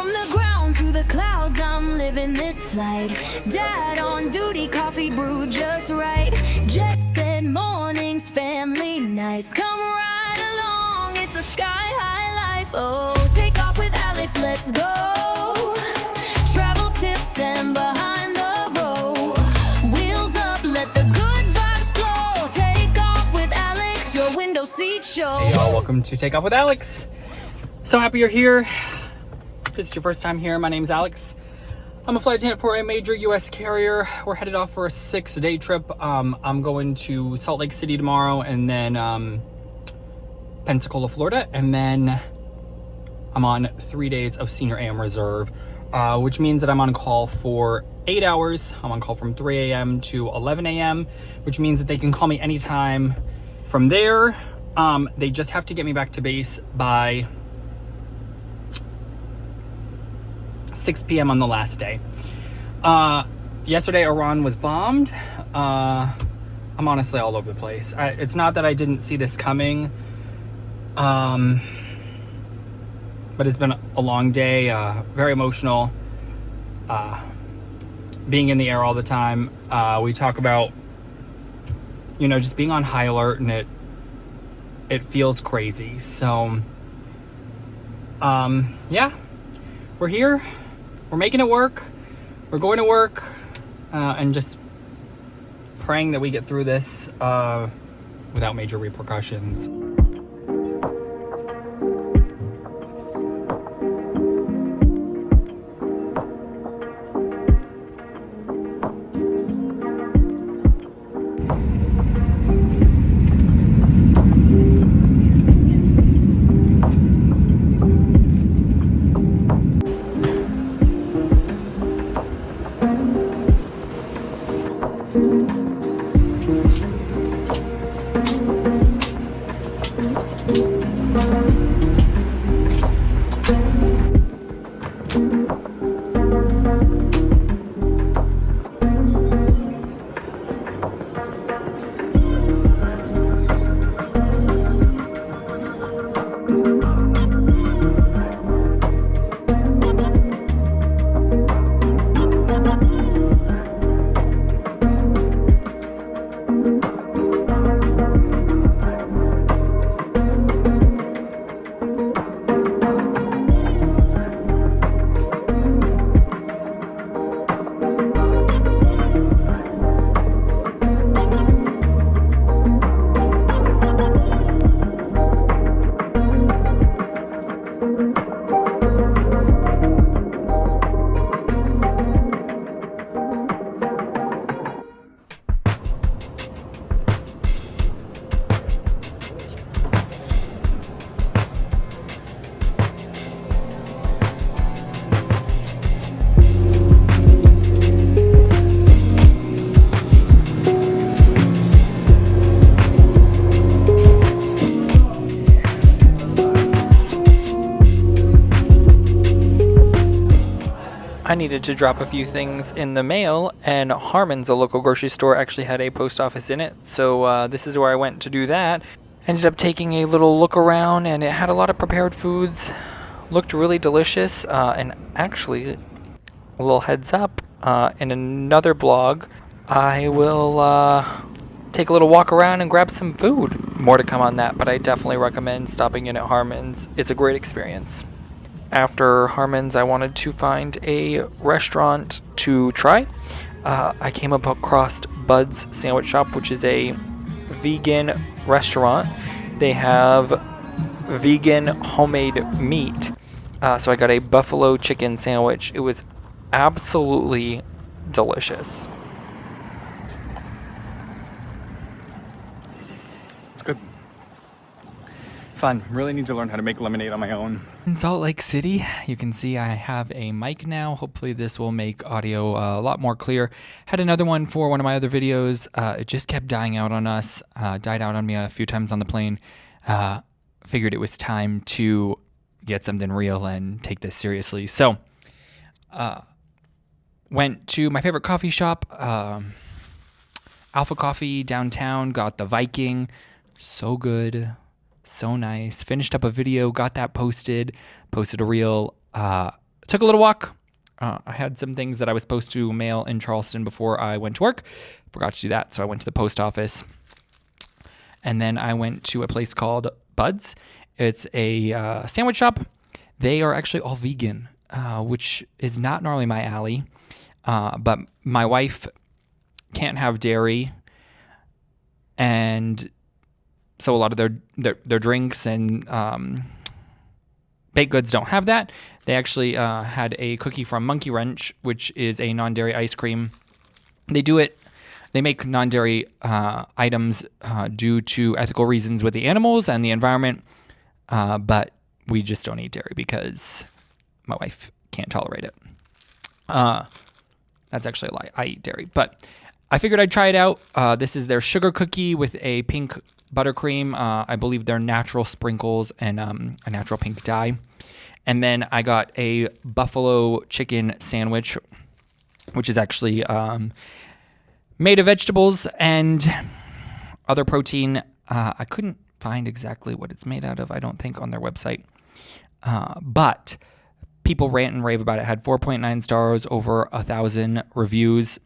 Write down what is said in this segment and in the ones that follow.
the ground to the clouds, I'm living this flight. Dad on duty, coffee brewed just right. Jet set mornings, family nights. Come right along, it's a sky high life. Oh, take off with Alex, let's go. Travel tips and behind the row. Wheels up, let the good vibes flow. Take off with Alex, your window seat show. Hey y'all, welcome to Take Off with Alex. So happy you're here. If this is your first time here, my name's Alex. I'm a flight attendant for a major U.S. carrier. We're headed off for a 6-day trip. I'm going to Salt Lake City tomorrow, and then Pensacola, Florida, and then I'm on 3 days of senior AM reserve, which means that I'm on call for 8 hours. I'm on call from 3 a.m. to 11 a.m., which means that they can call me anytime from there. They just have to get me back to base by 6 p.m. on the last day. Yesterday, Iran was bombed. I'm honestly all over the place. It's not that I didn't see this coming, but it's been a long day, very emotional, being in the air all the time. We talk about, just being on high alert, and it feels crazy. So, yeah, we're here. We're making it work. We're going to work, and just praying that we get through this without major repercussions. I needed to drop a few things in the mail, and Harmon's, a local grocery store, actually had a post office in it, so this is where I went to do that. Ended up taking a little look around, and it had a lot of prepared foods. Looked really delicious, and actually, a little heads up, in another blog, I will take a little walk around and grab some food. More to come on that, but I definitely recommend stopping in at Harmon's. It's a great experience. After Harmon's, I wanted to find a restaurant to try. I came up across Bud's Sandwich Shop, which is a vegan restaurant. They have vegan homemade meat. So I got a buffalo chicken sandwich. It was absolutely delicious. It's good. Fun. Really need to learn how to make lemonade on my own. In Salt Lake City, you can see I have a mic now. Hopefully this will make audio a lot more clear. Had another one for one of my other videos. It just kept dying out on us. Died out on me a few times on the plane. Figured it was time to get something real and take this seriously. So, went to my favorite coffee shop, Alpha Coffee downtown. Got the Viking. So good. So nice. Finished up a video, got that posted a reel, took a little walk. I had some things that I was supposed to mail in Charleston before I went to work. Forgot to do that, so I went to the post office. And then I went to a place called Bud's. It's a sandwich shop. They are actually all vegan, which is not normally my alley. But my wife can't have dairy, and so a lot of their drinks and baked goods don't have that. They actually had a cookie from Monkey Wrench, which is a non-dairy ice cream. They make non-dairy items due to ethical reasons with the animals and the environment, but we just don't eat dairy because my wife can't tolerate it. That's actually a lie. I eat dairy, but I figured I'd try it out. This is their sugar cookie with a pink buttercream. I believe they're natural sprinkles and a natural pink dye. And then I got a buffalo chicken sandwich, which is actually made of vegetables and other protein. I couldn't find exactly what it's made out of, I don't think, on their website. But people rant and rave about it. It had 4.9 stars, over 1,000 reviews.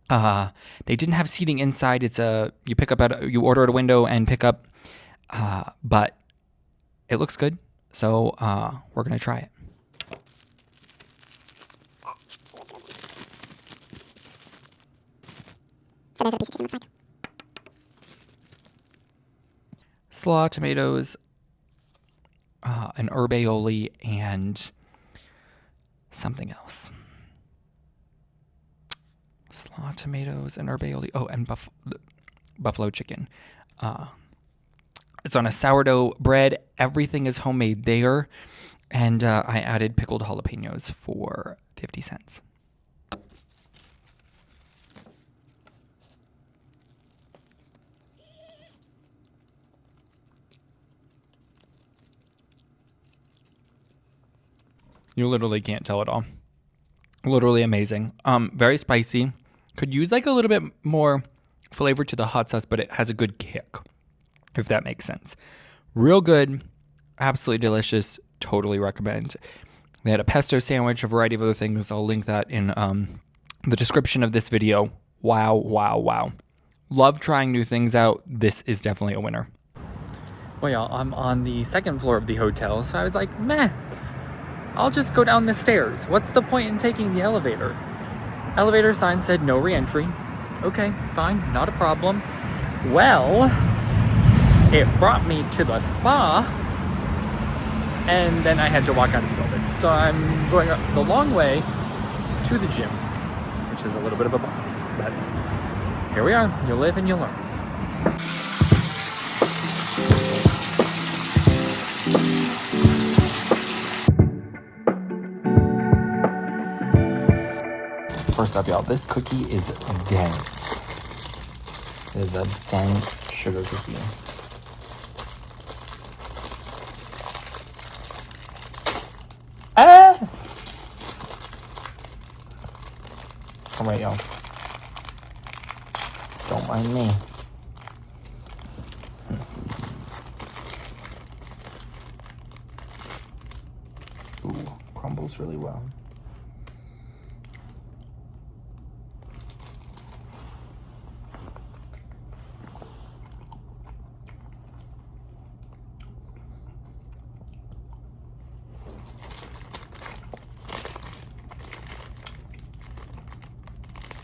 They didn't have seating inside. You order at a window and pick up, but it looks good. So we're going to try it. Slaw, tomatoes, an herb aioli, and something else. Slaw, tomatoes, and herb aioli. Oh, and buffalo chicken. It's on a sourdough bread. Everything is homemade there. And I added pickled jalapenos for 50 cents. You literally can't tell at all. Literally amazing. Very spicy. Could use like a little bit more flavor to the hot sauce, but it has a good kick, if that makes sense. Real good. Absolutely delicious. Totally recommend. They had a pesto sandwich, a variety of other things. I'll link that in the description of this video. Wow, wow, wow. Love trying new things out. This is definitely a winner. Well, y'all, I'm on the second floor of the hotel, so I was like, meh. I'll just go down the stairs. What's the point in taking the elevator? Elevator sign said no re-entry. Okay, fine, not a problem. Well, it brought me to the spa, and then I had to walk out of the building. So I'm going the long way to the gym, which is a little bit of a bummer. But here we are. You live and you learn. First up, y'all, this cookie is dense. It is a dense sugar cookie. Ah! All right, y'all. Don't mind me. Ooh, crumbles really well.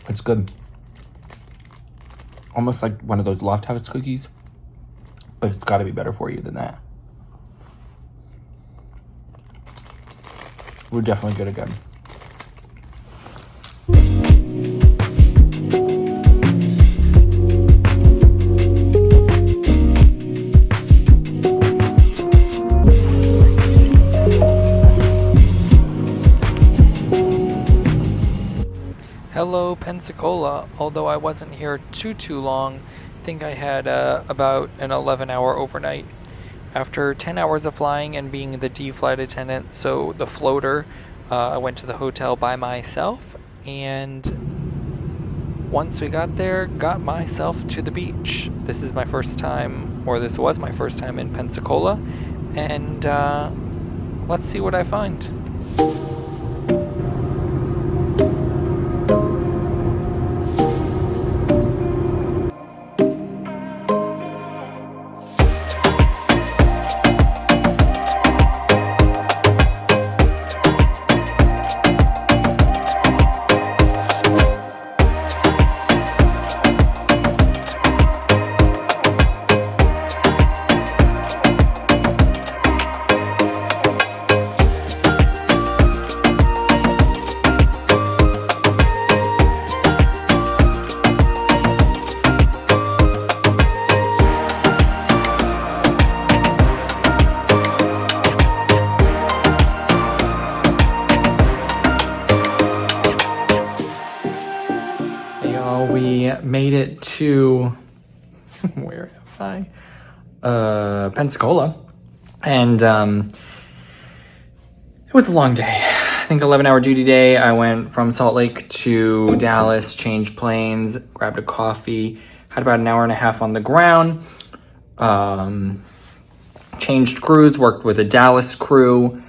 It's good. Almost like one of those Loft House cookies, but it's got to be better for you than that. We're definitely good again. Hello, Pensacola. Although I wasn't here too long, I think I had about an 11-hour overnight. After 10 hours of flying and being the D flight attendant, so the floater, I went to the hotel by myself, and once we got there, got myself to the beach. This was my first time in Pensacola, and let's see what I find. I made it to, where am I? Pensacola. And it was a long day. I think 11-hour duty day. I went from Salt Lake to Dallas, changed planes, grabbed a coffee, had about an hour and a half on the ground, changed crews, worked with a Dallas crew.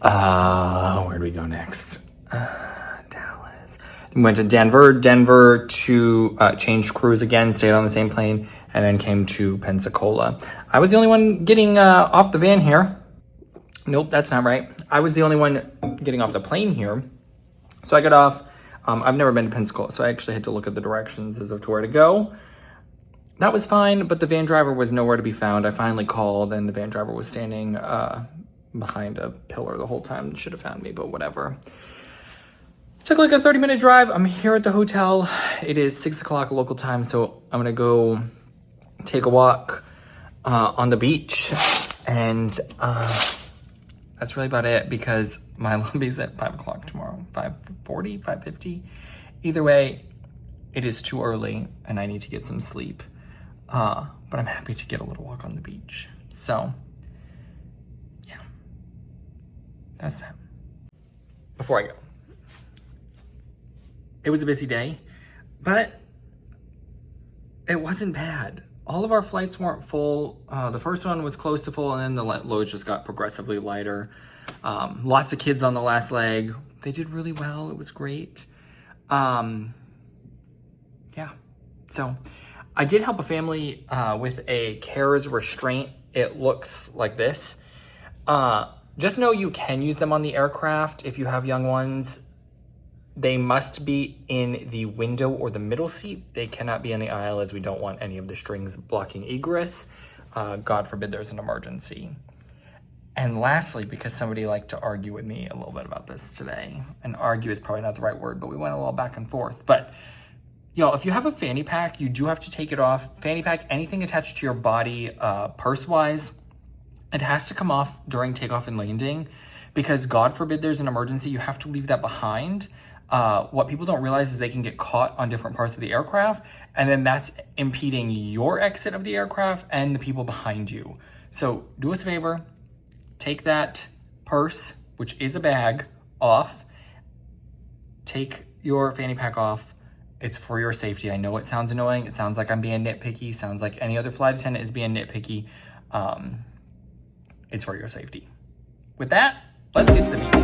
Where do we go next? Dallas. Went to Denver to change crews again, stayed on the same plane, and then came to Pensacola. I was the only one getting off the van here. Nope, that's not right. I was the only one getting off the plane here. So I got off. I've never been to Pensacola, so I actually had to look at the directions as to where to go. That was fine, but the van driver was nowhere to be found. I finally called, and the van driver was standing behind a pillar the whole time. Should have found me, but whatever. Took like a 30-minute drive. I'm here at the hotel. It is 6 o'clock local time, so I'm going to go take a walk on the beach. And that's really about it, because my lobby's at 5 o'clock tomorrow. 5:40, 5:50. Either way, it is too early, and I need to get some sleep. But I'm happy to get a little walk on the beach. So, yeah. That's that. Before I go. It was a busy day, but it wasn't bad. All of our flights weren't full. The first one was close to full, and then the loads just got progressively lighter. Lots of kids on the last leg. They did really well. It was great. Yeah. So I did help a family with a CARES restraint. It looks like this. Just know you can use them on the aircraft if you have young ones. They must be in the window or the middle seat. They cannot be in the aisle, as we don't want any of the strings blocking egress. God forbid there's an emergency. And lastly, because somebody liked to argue with me a little bit about this today, and argue is probably not the right word, but we went a little back and forth. But, y'all, if you have a fanny pack, you do have to take it off. Fanny pack, anything attached to your body, purse-wise, it has to come off during takeoff and landing, because God forbid there's an emergency, you have to leave that behind. What people don't realize is they can get caught on different parts of the aircraft, and then that's impeding your exit of the aircraft and the people behind you. So do us a favor, take that purse, which is a bag, off. Take your fanny pack off. It's for your safety. I know it sounds annoying. It sounds like I'm being nitpicky. Sounds like any other flight attendant is being nitpicky. It's for your safety. With that, let's get to the meeting.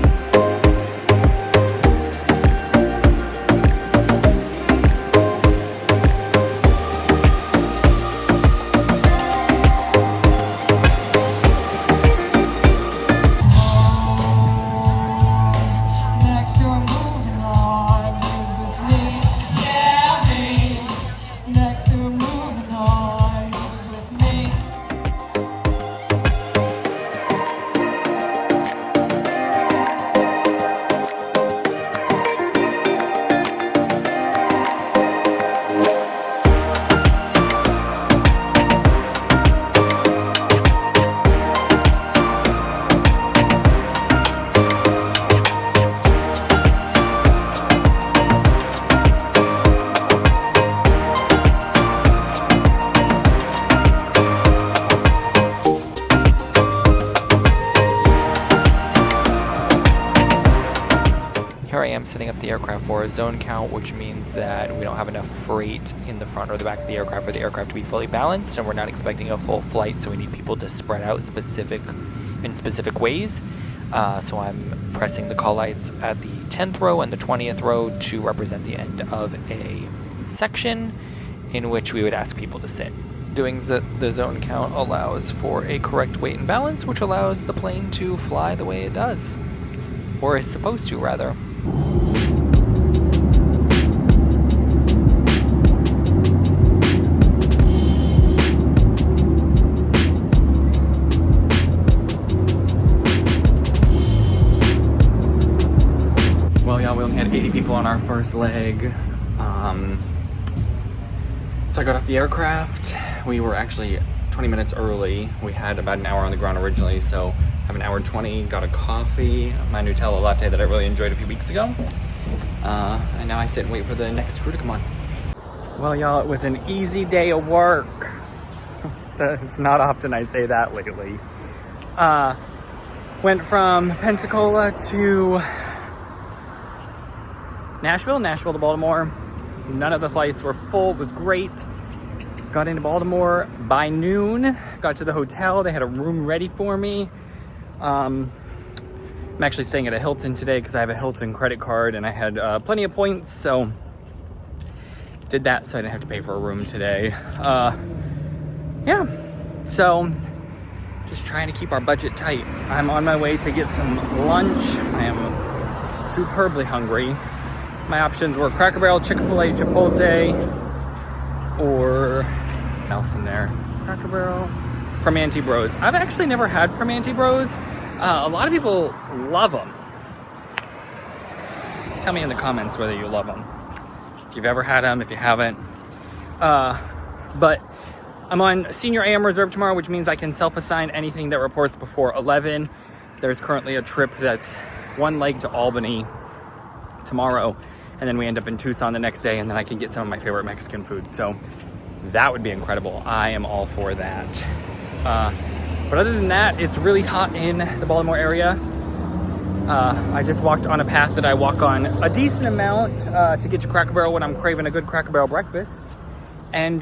Setting up the aircraft for a zone count, which means that we don't have enough freight in the front or the back of the aircraft for the aircraft to be fully balanced, and we're not expecting a full flight, so we need people to spread out in specific ways. So I'm pressing the call lights at the 10th row and the 20th row to represent the end of a section in which we would ask people to sit. Doing the zone count allows for a correct weight and balance, which allows the plane to fly the way it does, or is supposed to, rather. Well, yeah, we only had 80 people on our first leg. So I got off the aircraft. We were actually 20 minutes early. We had about an hour on the ground originally, so I have an hour and 20, got a coffee, my Nutella latte that I really enjoyed a few weeks ago. And now I sit and wait for the next crew to come on. Well, y'all, it was an easy day of work. It's not often I say that lately. Went from Pensacola to Nashville to Baltimore. None of the flights were full. It was great. Got into Baltimore by noon. Got to the hotel. They had a room ready for me. I'm actually staying at a Hilton today because I have a Hilton credit card and I had plenty of points, so did that so I didn't have to pay for a room today. Yeah, so just trying to keep our budget tight. I'm on my way to get some lunch. I am superbly hungry. My options were Cracker Barrel, Chick-fil-A, Chipotle, or what else in there? Cracker Barrel, Primanti Bros. I've actually never had Primanti Bros. A lot of people love them. Tell me in the comments whether you love them. If you've ever had them, if you haven't. But I'm on Senior AM Reserve tomorrow, which means I can self-assign anything that reports before 11. There's currently a trip that's one leg to Albany tomorrow, and then we end up in Tucson the next day, and then I can get some of my favorite Mexican food. So that would be incredible. I am all for that. But other than that, it's really hot in the Baltimore area. I just walked on a path that I walk on a decent amount to get to Cracker Barrel when I'm craving a good Cracker Barrel breakfast. And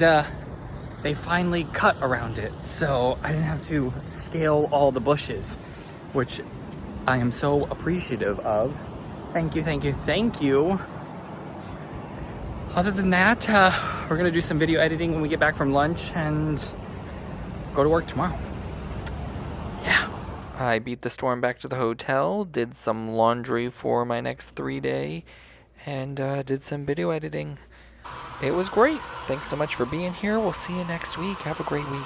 they finally cut around it, so I didn't have to scale all the bushes, which I am so appreciative of. Thank you, thank you, thank you. Other than that, we're gonna do some video editing when we get back from lunch and go to work tomorrow. Yeah. I beat the storm back to the hotel, did some laundry for my next 3-day, and did some video editing. It was great. Thanks so much for being here. We'll see you next week. Have a great week.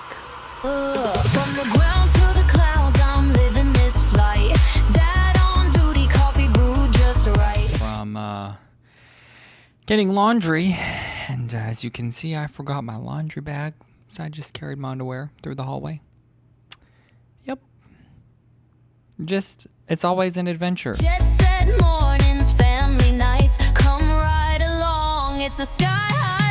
From the ground to the clouds, I'm living this flight. Dad on duty, coffee brewed just right. From getting laundry, and as you can see, I forgot my laundry bag, so I just carried my underwear through the hallway. Yep. It's always an adventure. Jet set mornings, family nights, come right along. It's a sky high.